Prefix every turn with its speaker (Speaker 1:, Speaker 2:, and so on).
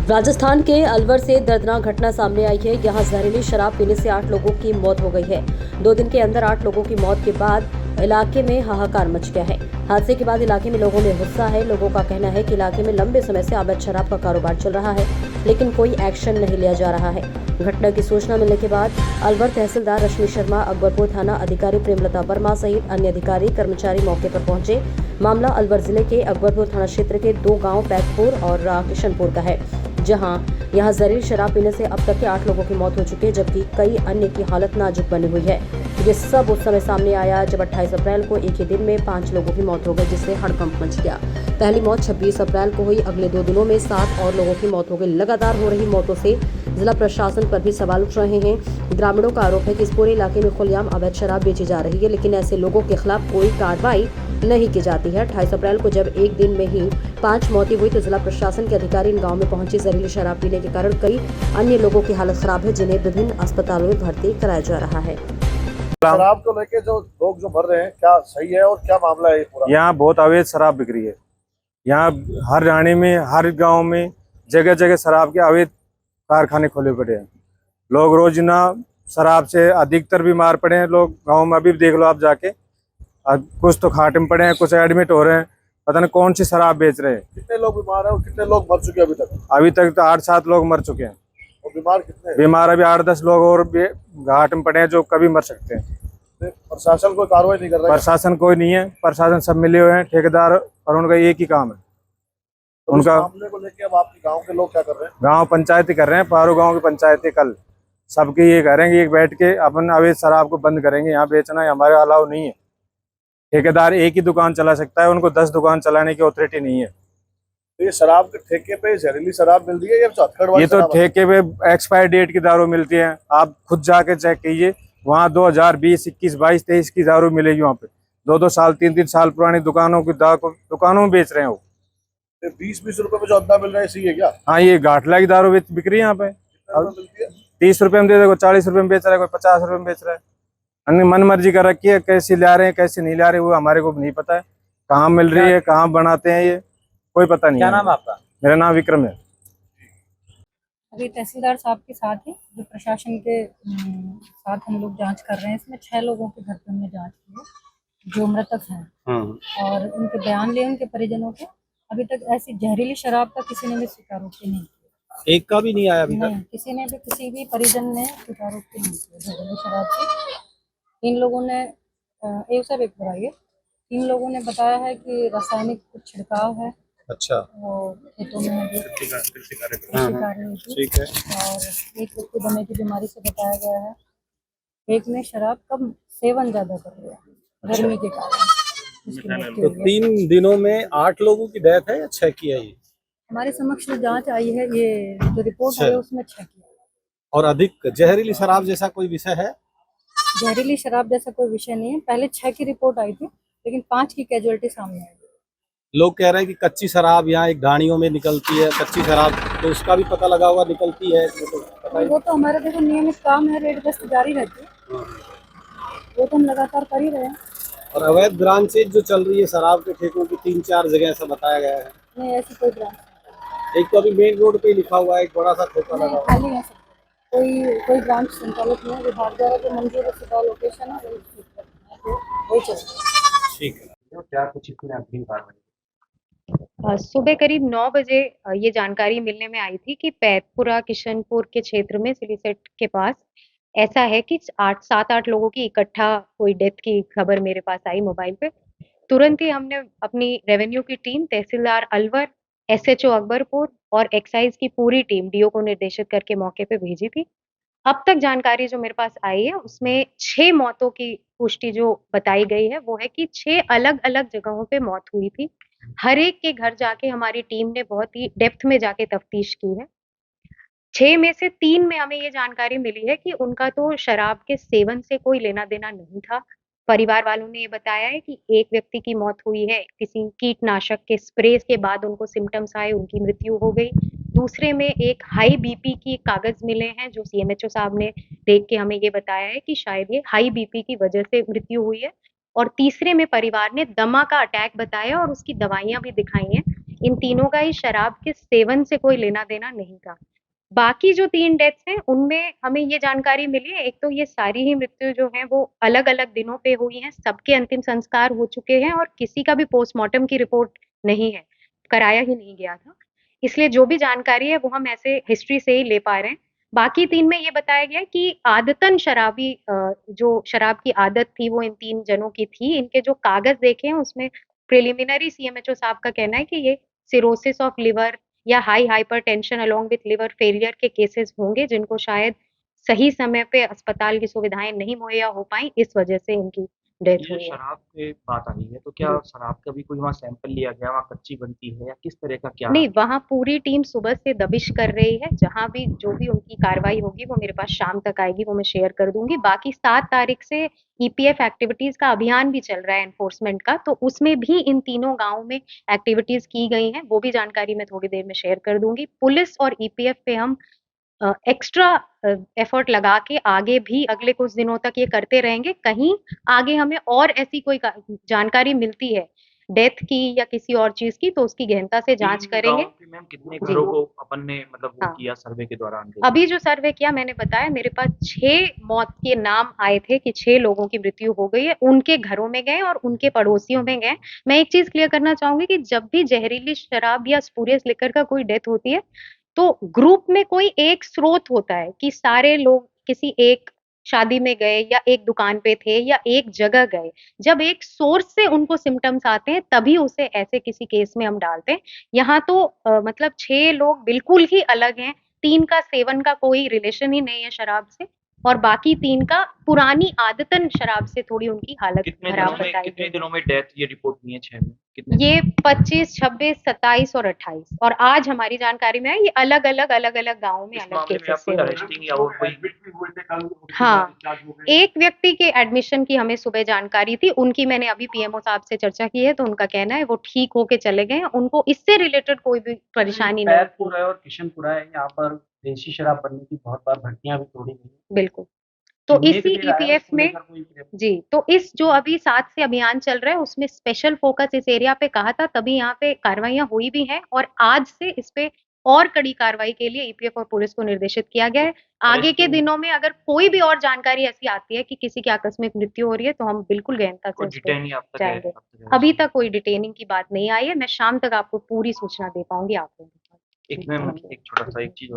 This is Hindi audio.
Speaker 1: राजस्थान के अलवर से दर्दनाक घटना सामने आई है। यहां जहरीली शराब पीने से 8 लोगों की मौत हो गई है। 2 दिन के अंदर 8 लोगों की मौत के बाद इलाके में हाहाकार मच गया है। हादसे के बाद इलाके में लोगों में गुस्सा है। लोगों का कहना है कि इलाके में लंबे समय से अवैध शराब का कारोबार चल रहा है, लेकिन कोई एक्शन नहीं लिया जा रहा है। घटना की सूचना मिलने के बाद अलवर तहसीलदार रश्मि शर्मा, अकबरपुर थाना अधिकारी प्रेमलता वर्मा सहित अन्य अधिकारी कर्मचारी मौके पर पहुंचे। मामला अलवर जिले के अकबरपुर थाना क्षेत्र के 2 गांव पैकपुर और किशनपुर का है, जहां यहां जहरीली शराब पीने से अब तक के 8 लोगों की मौत हो चुकी है, जबकि कई अन्य की हालत नाजुक बनी हुई है। ये सब उस समय सामने आया जब 28 अप्रैल को एक ही दिन में 5 लोगों की मौत हो गई, जिससे हड़कंप मच गया। पहली मौत 26 अप्रैल को हुई। अगले 2 दिनों में 7 और लोगों की मौत हो गई। लगातार हो रही मौतों से जिला प्रशासन पर भी सवाल उठ रहे हैं। ग्रामीणों का आरोप है कि इस पूरे इलाके में खुलेआम अवैध शराब बेची जा रही है, लेकिन ऐसे लोगों के खिलाफ कोई कार्रवाई नहीं की जाती है। 28 अप्रैल को जब एक दिन में ही 5 मौतें हुई तो जिला प्रशासन के अधिकारी इन गांव में पहुंचे। जहरीली शराब पीने के कारण कई अन्य लोगों की हालत खराब है, जिन्हें विभिन्न अस्पतालों में भर्ती कराया जा रहा है।
Speaker 2: शराब को लेके जो लोग जो मर रहे हैं, क्या सही है और क्या मामला है ये पूरा?
Speaker 3: यहाँ बहुत अवैध शराब बिक रही है। यहाँ हर रानी में, हर गांव में जगह जगह शराब के अवैध कारखाने खोले पड़े हैं। लोग रोजाना शराब से अधिकतर बीमार पड़े हैं। लोग गांव में अभी देख लो आप जाके, कुछ तो खाट में पड़े हैं, कुछ एडमिट हो रहे हैं। पता नहीं कौन सी शराब बेच रहे हैं।
Speaker 2: कितने लोग बीमार हैं और कितने लोग मर चुके हैं
Speaker 3: अभी तक तो 8-7 लोग मर चुके हैं।
Speaker 2: और बीमार कितने हैं?
Speaker 3: बीमार अभी 8-10 लोग और भी घाट में पड़े हैं, जो कभी मर सकते हैं।
Speaker 2: प्रशासन कोई कार्रवाई नहीं कर रहा है?
Speaker 3: प्रशासन कोई नहीं है। प्रशासन सब मिले हुए हैं, ठेकेदार, और उनका एक ही काम है।
Speaker 2: तो
Speaker 3: उनका
Speaker 2: मामले को लेके अब आपके गांव के लोग क्या कर रहे हैं?
Speaker 3: गांव पंचायती कर रहे हैं। पारो गांव की पंचायती कल सबके ये करेंगे, एक बैठ के अपन अवैध शराब को बंद करेंगे। यहाँ बेचना हमारे अलाउ नहीं है। ठेकेदार एक ही दुकान चला सकता है, उनको 10 दुकान चलाने की अथॉरिटी नहीं है।
Speaker 2: तो ये शराब के ठेके पे जहरीली शराब मिल रही है या चौथकड़ वाली?
Speaker 3: ये तो ठेके पे एक्सपायर डेट की दारू मिलती है। आप खुद जाके चेक कीजिए, वहाँ 2020, 21, 22, 23 की दारू मिलेगी। वहाँ पे 2-2 साल, 3-3 साल पुरानी दुकानों की दुकानों में बेच रहे हैं वो।
Speaker 2: 20-20 रुपए में जो अद्दा मिल रहा है, सही है क्या?
Speaker 3: हाँ, ये घाटला की दारू बिक रही है यहाँ पे।
Speaker 2: मिलती है
Speaker 3: 30 रुपए में दे रहे, कोई 40 रुपए में बेच रहा है, कोई 50 रुपए में बेच रहा है। अन्य मन मर्जी कर रखी है, कैसे ला रहे हैं कैसे नहीं ला रहे, वो हमारे को नहीं पता है। कहाँ मिल रही है, कहाँ बनाते हैं, ये कोई पता नहीं।
Speaker 4: क्या नाम है आपका?
Speaker 3: मेरा नाम विक्रम है।
Speaker 5: अभी तहसीलदार साहब के साथ ही जो प्रशासन के साथ हम लोग जांच कर रहे हैं। इसमें 6 लोगों के घर पे हमने जांच की है जो मृतक हैं, और उनके बयान लिए उनके परिजनों के। अभी तक ऐसी जहरीली शराब का किसी ने भी स्वीकारोक्ति नहीं की।
Speaker 4: एक का भी नहीं आया अभी
Speaker 5: नहीं, किसी ने भी, किसी भी परिजन ने स्वीकारोक्ति नहीं की जहरीली शराब की। इन लोगों ने एक सब एक बताइए, 3 लोगों ने बताया है कि रासायनिक कुछ छिड़काव है।
Speaker 4: अच्छा,
Speaker 5: वो खेतों में भी कृषि कार्य होती है।
Speaker 4: ठीक है।
Speaker 5: और एक व्यक्ति दमे की बीमारी से बताया गया है। एक ने शराब का सेवन ज्यादा कर लिया गर्मी के कारण, उसकी मृत्यु
Speaker 4: तो
Speaker 5: हुई है।
Speaker 4: 3 दिनों में 8 लोगों की डेथ है या 6 की है ये?
Speaker 5: हमारे समक्ष जो जांच आई है, ये जो रिपोर्ट आई है उसमें 6 की है।
Speaker 4: और अधिक जहरीली शराब जैसा कोई विषय है?
Speaker 5: जहरीली शराब जैसा कोई विषय नहीं है। पहले 6 की रिपोर्ट आई थी, लेकिन 5 की कैजुअलिटी सामने आई।
Speaker 4: लोग कह रहे हैं कि कच्ची शराब यहाँ एक ढाणियों में निकलती है, कच्ची शराब, तो उसका भी पता लगा हुआ निकलती है?
Speaker 5: वो तो हमारा देखो नियमित काम है, रेड गश्त जारी रहती है, वो तो हम लगातार कर ही रहे हैं।
Speaker 4: और अवैध ब्रांचेज जो चल रही है शराब के ठेकों की 3-4 जगह ऐसा बताया गया है।
Speaker 5: नहीं, ऐसी कोई ब्रांच
Speaker 4: एक तो अभी मेन रोड पे लिखा हुआ है, एक बड़ा सा ठेका लगा हुआ है।
Speaker 5: खाली है सब। कोई ब्रांच संचालित नहीं है। विभाग द्वारा जो मंजूर शुदा लोकेशन है वही चल रहा है।
Speaker 4: ठीक है।
Speaker 6: क्या कुछ इसमें अग्रिम कार्रवाई?
Speaker 7: सुबह करीब 9 बजे ये जानकारी मिलने में आई थी कि पैतपुरा किशनपुर के क्षेत्र में सिलीसेट के पास ऐसा है कि 7-8 लोगों की इकट्ठा कोई डेथ की खबर मेरे पास आई मोबाइल पे। तुरंत ही हमने अपनी रेवेन्यू की टीम, तहसीलदार अलवर, एसएचओ अकबरपुर और एक्साइज की पूरी टीम डीओ को निर्देशित करके मौके पे भेजी थी। अब तक जानकारी जो मेरे पास आई है उसमें 6 मौतों की पुष्टि जो बताई गई है वो है कि 6 अलग-अलग जगहों पे मौत हुई थी। हर एक के घर जाके हमारी टीम ने बहुत ही डेप्थ में जाके तफ्तीश की है। 6 में से 3 में हमें ये जानकारी मिली है कि उनका तो शराब के सेवन से कोई लेना-देना नहीं था। परिवार वालों ने ये बताया है कि एक व्यक्ति की मौत हुई है, किसी कीटनाशक के स्प्रे के बाद उनको सिम्पटम्स आए, उनकी मृत्यु हो गई। दूसरे में एक हाई बीपी की कागज़ मिले हैं, जो सीएमएचओ साहब ने देख के हमें ये बताया है कि शायद ये हाई बीपी की वजह से मृत्यु हुई है। और तीसरे में परिवार ने दमा का अटैक बताया और उसकी दवाइयाँ भी दिखाई हैं। इन तीनों का ही शराब के सेवन से कोई लेना देना नहीं था। बाकी जो 3 डेथ्स हैं उनमें हमें ये जानकारी मिली है, एक तो ये सारी ही मृत्यु जो है वो अलग-अलग दिनों पे हुई हैं, सबके अंतिम संस्कार हो चुके हैं और किसी का भी पोस्टमार्टम की रिपोर्ट नहीं है, कराया ही नहीं गया था। इसलिए जो भी जानकारी है वो हम ऐसे हिस्ट्री से ही ले पा रहे हैं। बाकी 3 में ये बताया गया है कि आदतन शराबी जो शराब की आदत थी वो इन 3 जनों की थी। इनके जो कागज़ देखे हैं उसमें प्रिलिमिनरी सीएमएचओ साहब का कहना है कि ये सिरोसिस ऑफ लिवर या high hypertension along with liver failure के केसेस होंगे, जिनको शायद सही समय पे अस्पताल की सुविधाएँ नहीं मुहैया हो पाई, इस वजह से इनकी डेथ
Speaker 6: ये
Speaker 7: हुई है।
Speaker 6: शराब पे बात आई है तो क्या शराब का भी कोई वहाँ सैंपल लिया गया, वहाँ कच्ची बनती है या किस तरह का क्या?
Speaker 7: नहीं, वहाँ पूरी टीम सुबह से दबिश कर रही है, जहाँ भी जो भी उनकी कार्रवाई होगी वो मेरे पास शाम तक आएगी, वो मैं शेयर कर दूँगी। बाकी 7 तारीख से ईपीएफ एक्टिविटीज़ का अभियान भी चल रहा है एनफोर्समेंट का, तो उसमें भी इन तीनों गाँव में एक्टिविटीज़ की गई हैं, वो भी जानकारी मैं थोड़ी देर में शेयर कर दूँगी। पुलिस और ईपीएफ पे हम एक्स्ट्रा एफर्ट लगा के आगे भी अगले कुछ दिनों तक ये करते रहेंगे। कहीं आगे हमें और ऐसी कोई जानकारी मिलती है डेथ की या किसी और चीज़ की, तो उसकी गहनता से जाँच
Speaker 6: तीन
Speaker 7: करेंगे।
Speaker 6: गाँव के मैम कितने
Speaker 7: जी।
Speaker 6: घरों को अपन ने मतलब वो
Speaker 7: हाँ।
Speaker 6: किया सर्वे के दौरान?
Speaker 7: अभी जो सर्वे किया मैंने बताया, मेरे पास 6 मौत के नाम आए थे कि 6 लोगों की मृत्यु हो गई है, उनके घरों में गए और उनके पड़ोसियों में गए। मैं एक चीज़ क्लियर करना चाहूँगी कि जब भी जहरीली शराब या स्पूरियस लिकर का कोई डेथ होती है, तो ग्रुप में कोई एक स्रोत होता है कि सारे लोग किसी एक शादी में गए या एक दुकान पे थे या एक जगह गए। जब एक सोर्स से उनको सिम्पटम्स आते हैं तभी उसे ऐसे किसी केस में हम डालते हैं। यहाँ तो मतलब 6 लोग बिल्कुल ही अलग हैं, 3 का सेवन का कोई रिलेशन ही नहीं है शराब से और बाकी 3 का पुरानी आदतन शराब से थोड़ी उनकी हालत खराब बताई
Speaker 6: कितने
Speaker 7: गई।
Speaker 6: दिनों में डेथ ये रिपोर्ट हुई है 6 में? कितने
Speaker 7: ये 25, 26, 27 और 28 और आज हमारी जानकारी में है ये अलग-अलग गाँव में
Speaker 6: इस
Speaker 7: अलग
Speaker 6: मामले में
Speaker 7: केसेस से
Speaker 6: आपको
Speaker 7: हुए हैं।
Speaker 6: अरेस्टिंग या और कोई?
Speaker 7: हाँ, एक व्यक्ति के एडमिशन की हमें सुबह जानकारी थी, उनकी मैंने अभी पीएमओ साहब से चर्चा की है, तो उनका कहना है वो ठीक होके चले गए हैं, उनको इससे रिलेटेड कोई भी परेशानी नहीं थी।
Speaker 8: बैरपुर है और किशनपुरा है, यहाँ पर देसी शराब बनने की बहुत बार भट्टियां भी तोड़ी गई हैं।
Speaker 7: बिल्कुल। तो
Speaker 8: चिमनी
Speaker 7: इसी
Speaker 8: भी आया है,
Speaker 7: ईपीएफ
Speaker 8: उसको
Speaker 7: में
Speaker 8: लेकर कोई
Speaker 7: जी, तो इस जो अभी 7 से अभियान चल रहा है उसमें स्पेशल फोकस इस एरिया पे कहा था, तभी यहाँ पे कार्रवाइयाँ हुई भी हैं और आज से इस पे और कड़ी कार्रवाई के लिए ईपीएफ और पुलिस को निर्देशित किया गया है। आगे के दिनों में अगर कोई भी और जानकारी ऐसी आती है कि किसी की आकस्मिक मृत्यु हो रही है, तो हम बिल्कुल गहनता से
Speaker 6: कोई
Speaker 7: उस पे
Speaker 6: डिटेन अब तक है?
Speaker 7: जाएँगे।
Speaker 6: अब तक है?
Speaker 7: अभी तक कोई डिटेनिंग की बात नहीं आई है, मैं शाम तक आपको पूरी सूचना दे पाऊँगी आप लोगों को।
Speaker 6: एक मैम एक छोटा सा एक चीज़ और